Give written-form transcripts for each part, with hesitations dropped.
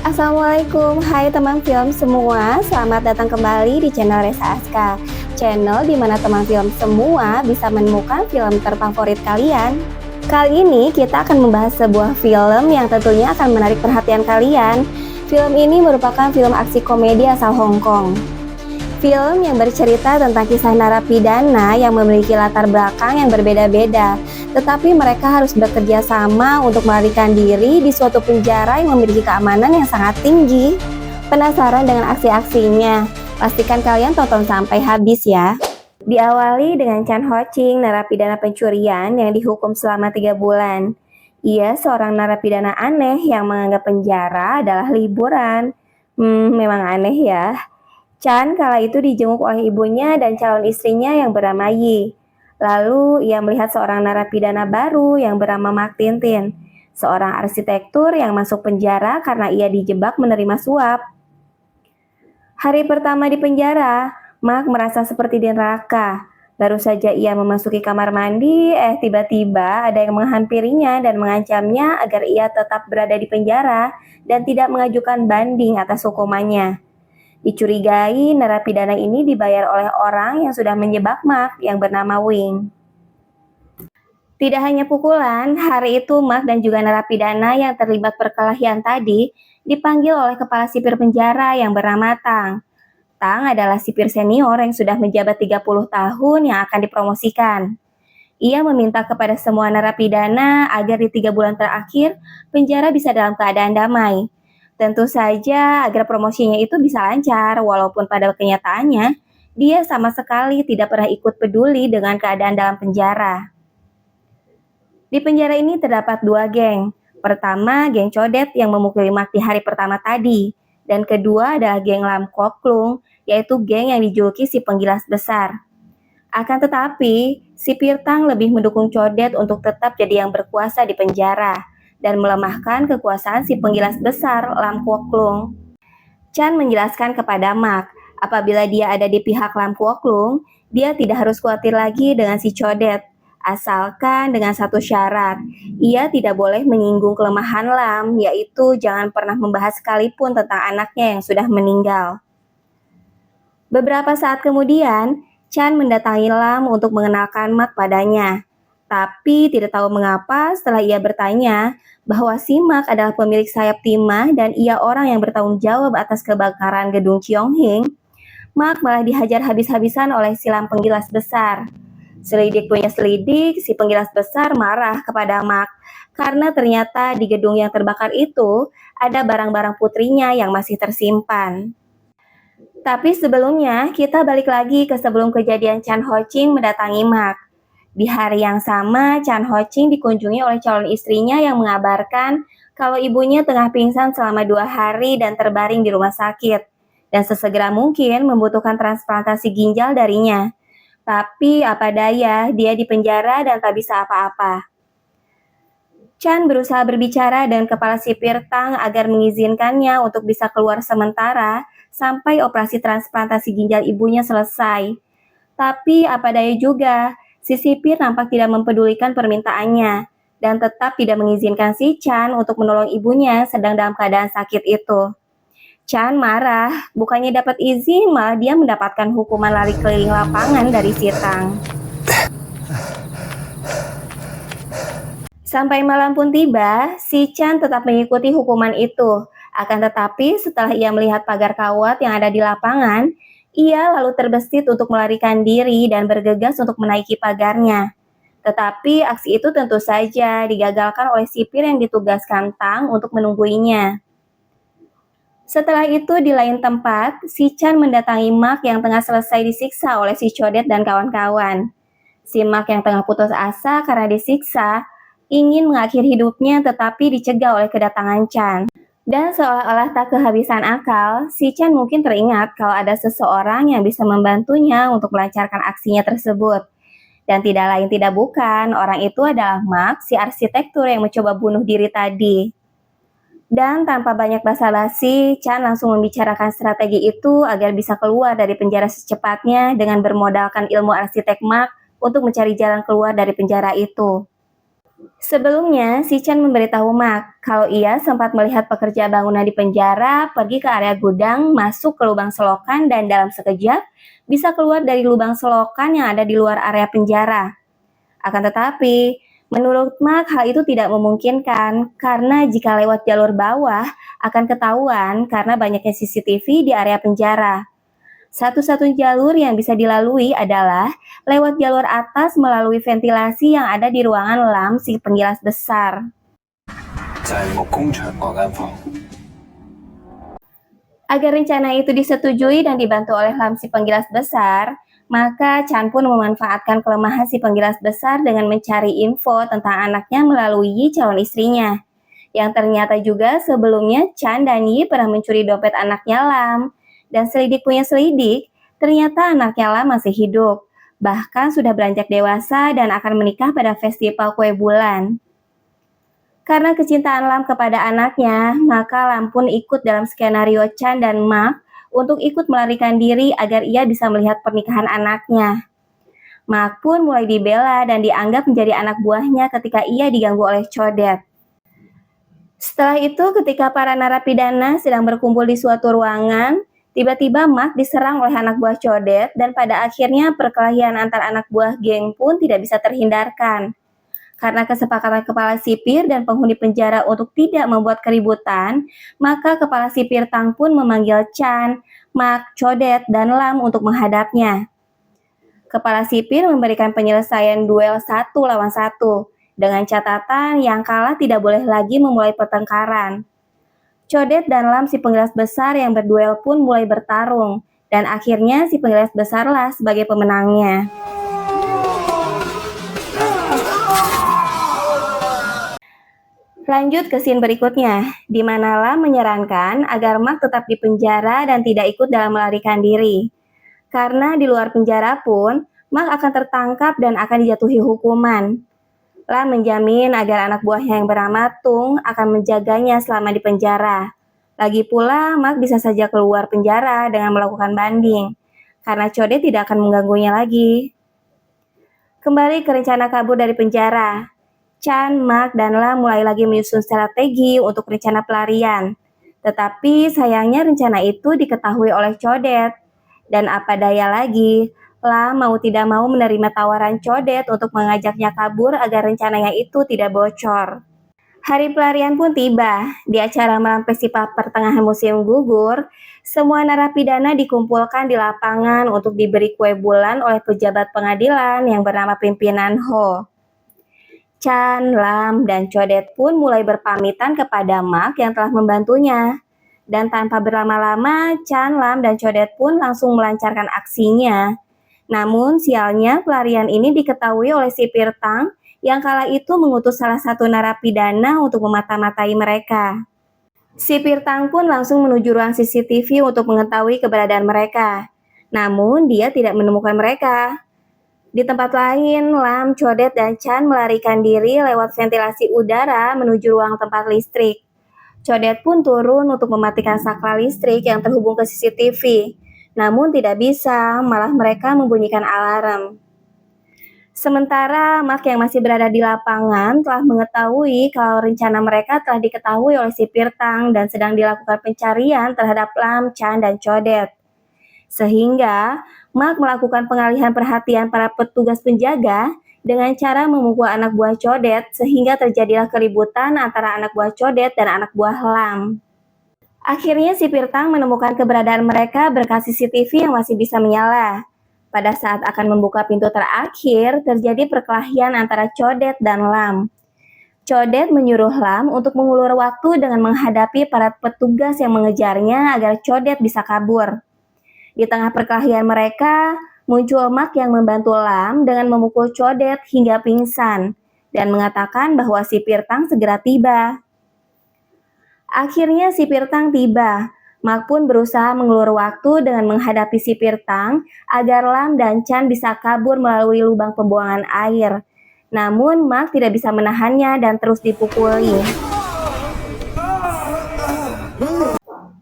Assalamualaikum, hai teman film semua, selamat datang kembali di channel Resa Aska, channel di mana teman film semua bisa menemukan film terfavorit kalian. Kali ini kita akan membahas sebuah film yang tentunya akan menarik perhatian kalian. Film ini merupakan film aksi komedi asal Hong Kong. Film yang bercerita tentang kisah narapidana yang memiliki latar belakang yang berbeda-beda, tetapi mereka harus bekerja sama untuk melarikan diri di suatu penjara yang memiliki keamanan yang sangat tinggi. Penasaran dengan aksi-aksinya? Pastikan kalian tonton sampai habis ya. Diawali dengan Chan Ho Ching, narapidana pencurian yang dihukum selama 3 bulan. Ia seorang narapidana aneh yang menganggap penjara adalah liburan. Memang aneh ya. Chan kala itu dijenguk oleh ibunya dan calon istrinya yang bernama Yi. Lalu ia melihat seorang narapidana baru yang bernama Mark Tintin, seorang arsitektur yang masuk penjara karena ia dijebak menerima suap. Hari pertama di penjara, Mark merasa seperti di neraka. Baru saja ia memasuki kamar mandi, tiba-tiba ada yang menghampirinya dan mengancamnya agar ia tetap berada di penjara dan tidak mengajukan banding atas hukumannya. Dicurigai, narapidana ini dibayar oleh orang yang sudah menjebak Mark yang bernama Wing. Tidak hanya pukulan, hari itu Mark dan juga narapidana yang terlibat perkelahian tadi dipanggil oleh kepala sipir penjara yang bernama Tang. Tang adalah sipir senior yang sudah menjabat 30 tahun yang akan dipromosikan. Ia meminta kepada semua narapidana agar di 3 bulan terakhir penjara bisa dalam keadaan damai. Tentu saja agar promosinya itu bisa lancar, walaupun pada kenyataannya dia sama sekali tidak pernah ikut peduli dengan keadaan dalam penjara. Di penjara ini terdapat 2 geng. Pertama, geng codet yang memukuli Mark di hari pertama tadi, dan kedua adalah geng Lam Kok Klung, yaitu geng yang dijuluki si penggilas besar. Akan tetapi, si Pirtang lebih mendukung codet untuk tetap jadi yang berkuasa di penjara dan melemahkan kekuasaan si penggilas besar Lam Kuok Klung. Chan menjelaskan kepada Mark, apabila dia ada di pihak Lam Kuok Klung, dia tidak harus khawatir lagi dengan si codet, asalkan dengan satu syarat, ia tidak boleh menyinggung kelemahan Lam, yaitu jangan pernah membahas sekalipun tentang anaknya yang sudah meninggal. Beberapa saat kemudian, Chan mendatangi Lam untuk mengenalkan Mark padanya. Tapi tidak tahu mengapa setelah ia bertanya bahwa si Mark adalah pemilik sayap timah dan ia orang yang bertanggung jawab atas kebakaran gedung Cheonghing, Mark malah dihajar habis-habisan oleh si Lam penggilas besar. Selidik punya selidik, si penggilas besar marah kepada Mark karena ternyata di gedung yang terbakar itu ada barang-barang putrinya yang masih tersimpan. Tapi sebelumnya kita balik lagi ke sebelum kejadian Chan Ho Ching mendatangi Mark. Di hari yang sama, Chan Ho Ching dikunjungi oleh calon istrinya yang mengabarkan kalau ibunya tengah pingsan selama 2 hari dan terbaring di rumah sakit, dan sesegera mungkin membutuhkan transplantasi ginjal darinya. Tapi apa daya, dia di penjara dan tak bisa apa-apa. Chan berusaha berbicara dengan kepala sipir Tang agar mengizinkannya untuk bisa keluar sementara sampai operasi transplantasi ginjal ibunya selesai. Tapi apa daya juga, si sipir nampak tidak mempedulikan permintaannya dan tetap tidak mengizinkan si Chan untuk menolong ibunya sedang dalam keadaan sakit itu. Chan marah, bukannya dapat izin malah dia mendapatkan hukuman lari keliling lapangan dari si Tang. Sampai malam pun tiba, si Chan tetap mengikuti hukuman itu. Akan tetapi setelah ia melihat pagar kawat yang ada di lapangan, ia lalu terbesit untuk melarikan diri dan bergegas untuk menaiki pagarnya. Tetapi aksi itu tentu saja digagalkan oleh sipir yang ditugaskan Tang untuk menungguinya. Setelah itu di lain tempat, si Chan mendatangi Mark yang tengah selesai disiksa oleh si codet dan kawan-kawan. Si Mark yang tengah putus asa karena disiksa, ingin mengakhiri hidupnya tetapi dicegah oleh kedatangan Chan. Dan seolah-olah tak kehabisan akal, si Chan mungkin teringat kalau ada seseorang yang bisa membantunya untuk melancarkan aksinya tersebut. Dan tidak lain tidak bukan, orang itu adalah Mark, si arsitektur yang mencoba bunuh diri tadi. Dan tanpa banyak basa-basi, Chan langsung membicarakan strategi itu agar bisa keluar dari penjara secepatnya dengan bermodalkan ilmu arsitek Mark untuk mencari jalan keluar dari penjara itu. Sebelumnya, si Chan memberitahu Mak kalau ia sempat melihat pekerja bangunan di penjara pergi ke area gudang, masuk ke lubang selokan, dan dalam sekejap bisa keluar dari lubang selokan yang ada di luar area penjara. Akan tetapi, menurut Mak hal itu tidak memungkinkan karena jika lewat jalur bawah akan ketahuan karena banyaknya CCTV di area penjara. Satu-satunya jalur yang bisa dilalui adalah lewat jalur atas melalui ventilasi yang ada di ruangan lam si penggilas besar. Agar rencana itu disetujui dan dibantu oleh lam si penggilas besar, maka Chan pun memanfaatkan kelemahan si penggilas besar dengan mencari info tentang anaknya melalui calon istrinya. Yang ternyata juga sebelumnya Chan dan Yi pernah mencuri dompet anaknya Lam. Dan selidik punya selidik, ternyata anaknya Lam masih hidup. Bahkan sudah beranjak dewasa dan akan menikah pada festival kue bulan. Karena kecintaan Lam kepada anaknya, maka Lam pun ikut dalam skenario Chan dan Mak untuk ikut melarikan diri agar ia bisa melihat pernikahan anaknya. Mak pun mulai dibela dan dianggap menjadi anak buahnya ketika ia diganggu oleh Codet. Setelah itu, ketika para narapidana sedang berkumpul di suatu ruangan, tiba-tiba Mak diserang oleh anak buah Codet dan pada akhirnya perkelahian antar anak buah geng pun tidak bisa terhindarkan. Karena kesepakatan kepala sipir dan penghuni penjara untuk tidak membuat keributan, maka kepala sipir Tang pun memanggil Chan, Mak, Codet, dan Lam untuk menghadapnya. Kepala sipir memberikan penyelesaian duel 1 lawan 1, dengan catatan yang kalah tidak boleh lagi memulai pertengkaran. Codet dan Lam si penggilas besar yang berduel pun mulai bertarung, dan akhirnya si penggilas besarlah sebagai pemenangnya. Lanjut ke scene berikutnya, di mana Lam menyarankan agar Mak tetap di penjara dan tidak ikut dalam melarikan diri. Karena di luar penjara pun, Mak akan tertangkap dan akan dijatuhi hukuman. Lam menjamin agar anak buahnya yang bernama Tung akan menjaganya selama di penjara. Lagi pula, Mak bisa saja keluar penjara dengan melakukan banding, karena Codet tidak akan mengganggunya lagi. Kembali ke rencana kabur dari penjara. Chan, Mak, dan Lam mulai lagi menyusun strategi untuk rencana pelarian. Tetapi sayangnya rencana itu diketahui oleh Codet. Dan apa daya lagi, Lam mau tidak mau menerima tawaran Codet untuk mengajaknya kabur agar rencananya itu tidak bocor. Hari pelarian pun tiba. Di acara malam festival pertengahan musim gugur, semua narapidana dikumpulkan di lapangan untuk diberi kue bulan oleh pejabat pengadilan yang bernama pimpinan Ho. Chan, Lam, dan Codet pun mulai berpamitan kepada Mak yang telah membantunya. Dan tanpa berlama-lama, Chan, Lam, dan Codet pun langsung melancarkan aksinya. Namun sialnya pelarian ini diketahui oleh sipir Tang yang kala itu mengutus salah satu narapidana untuk memata-matai mereka. Sipir Tang pun langsung menuju ruang CCTV untuk mengetahui keberadaan mereka. Namun dia tidak menemukan mereka. Di tempat lain, Lam, Codet, dan Chan melarikan diri lewat ventilasi udara menuju ruang tempat listrik. Codet pun turun untuk mematikan saklar listrik yang terhubung ke CCTV. Namun tidak bisa, malah mereka membunyikan alarm. Sementara Mak yang masih berada di lapangan telah mengetahui kalau rencana mereka telah diketahui oleh sipir Tang dan sedang dilakukan pencarian terhadap Lam, Chan, dan Codet. Sehingga Mak melakukan pengalihan perhatian para petugas penjaga dengan cara memukul anak buah Codet sehingga terjadilah keributan antara anak buah Codet dan anak buah Lam. Akhirnya sipir Tang menemukan keberadaan mereka berkat CCTV yang masih bisa menyala. Pada saat akan membuka pintu terakhir, terjadi perkelahian antara Codet dan Lam. Codet menyuruh Lam untuk mengulur waktu dengan menghadapi para petugas yang mengejarnya agar Codet bisa kabur. Di tengah perkelahian mereka, muncul Mak yang membantu Lam dengan memukul Codet hingga pingsan dan mengatakan bahwa sipir Tang segera tiba. Akhirnya sipir Tang tiba. Mak pun berusaha mengulur waktu dengan menghadapi sipir Tang agar Lam dan Chan bisa kabur melalui lubang pembuangan air. Namun Mak tidak bisa menahannya dan terus dipukuli.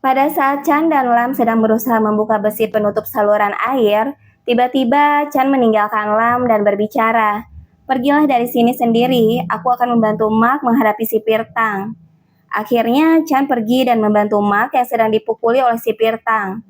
Pada saat Chan dan Lam sedang berusaha membuka besi penutup saluran air, tiba-tiba Chan meninggalkan Lam dan berbicara. Pergilah dari sini sendiri, aku akan membantu Mark menghadapi sipir Tang. Akhirnya, Chan pergi dan membantu Mark yang sedang dipukuli oleh sipir Tang.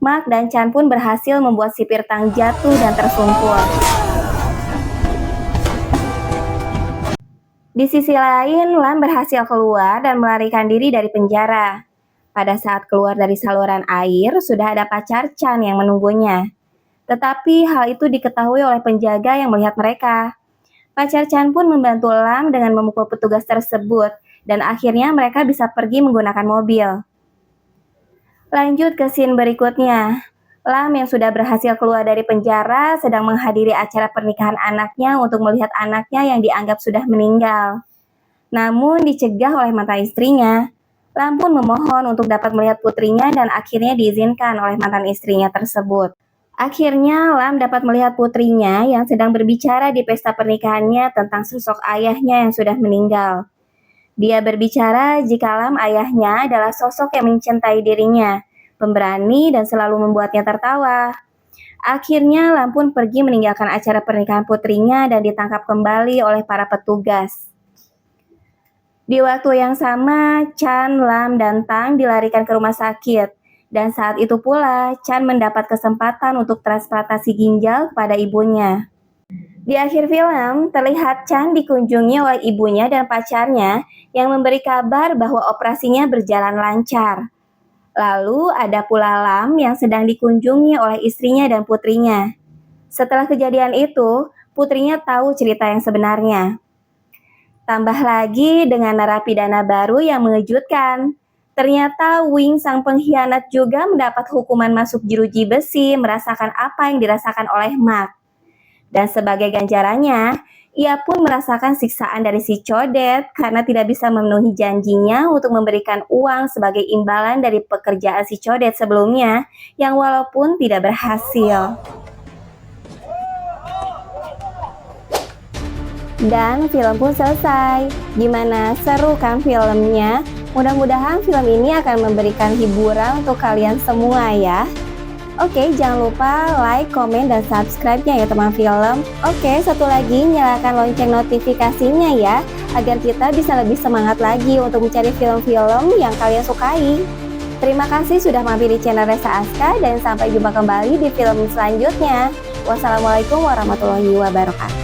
Mark dan Chan pun berhasil membuat sipir Tang jatuh dan tersungkur. Di sisi lain, Lam berhasil keluar dan melarikan diri dari penjara. Pada saat keluar dari saluran air, sudah ada pacar Chan yang menunggunya. Tetapi hal itu diketahui oleh penjaga yang melihat mereka. Pacar Chan pun membantu Lam dengan memukul petugas tersebut, dan akhirnya mereka bisa pergi menggunakan mobil. Lanjut ke scene berikutnya. Lam yang sudah berhasil keluar dari penjara sedang menghadiri acara pernikahan anaknya untuk melihat anaknya yang dianggap sudah meninggal. Namun dicegah oleh mantan istrinya. Lam pun memohon untuk dapat melihat putrinya dan akhirnya diizinkan oleh mantan istrinya tersebut. Akhirnya Lam dapat melihat putrinya yang sedang berbicara di pesta pernikahannya tentang sosok ayahnya yang sudah meninggal. Dia berbicara jika Lam ayahnya adalah sosok yang mencintai dirinya, pemberani dan selalu membuatnya tertawa. Akhirnya Lam pun pergi meninggalkan acara pernikahan putrinya dan ditangkap kembali oleh para petugas. Di waktu yang sama, Chan, Lam, dan Tang dilarikan ke rumah sakit. Dan saat itu pula, Chan mendapat kesempatan untuk transplantasi ginjal kepada ibunya. Di akhir film, terlihat Chan dikunjungi oleh ibunya dan pacarnya yang memberi kabar bahwa operasinya berjalan lancar. Lalu ada pula Lam yang sedang dikunjungi oleh istrinya dan putrinya. Setelah kejadian itu, putrinya tahu cerita yang sebenarnya. Tambah lagi dengan narapidana baru yang mengejutkan. Ternyata Wing sang pengkhianat juga mendapat hukuman masuk jeruji besi merasakan apa yang dirasakan oleh Mark. Dan sebagai ganjarannya, ia pun merasakan siksaan dari si Codet karena tidak bisa memenuhi janjinya untuk memberikan uang sebagai imbalan dari pekerjaan si Codet sebelumnya yang walaupun tidak berhasil. Dan film pun selesai. Gimana, seru kan filmnya? Mudah-mudahan film ini akan memberikan hiburan untuk kalian semua ya. Oke, jangan lupa like, komen, dan subscribe-nya ya teman film. Oke, satu lagi, nyalakan lonceng notifikasinya ya, agar kita bisa lebih semangat lagi untuk mencari film-film yang kalian sukai. Terima kasih sudah mampir di channel Resa Aska, dan sampai jumpa kembali di film selanjutnya. Wassalamualaikum warahmatullahi wabarakatuh.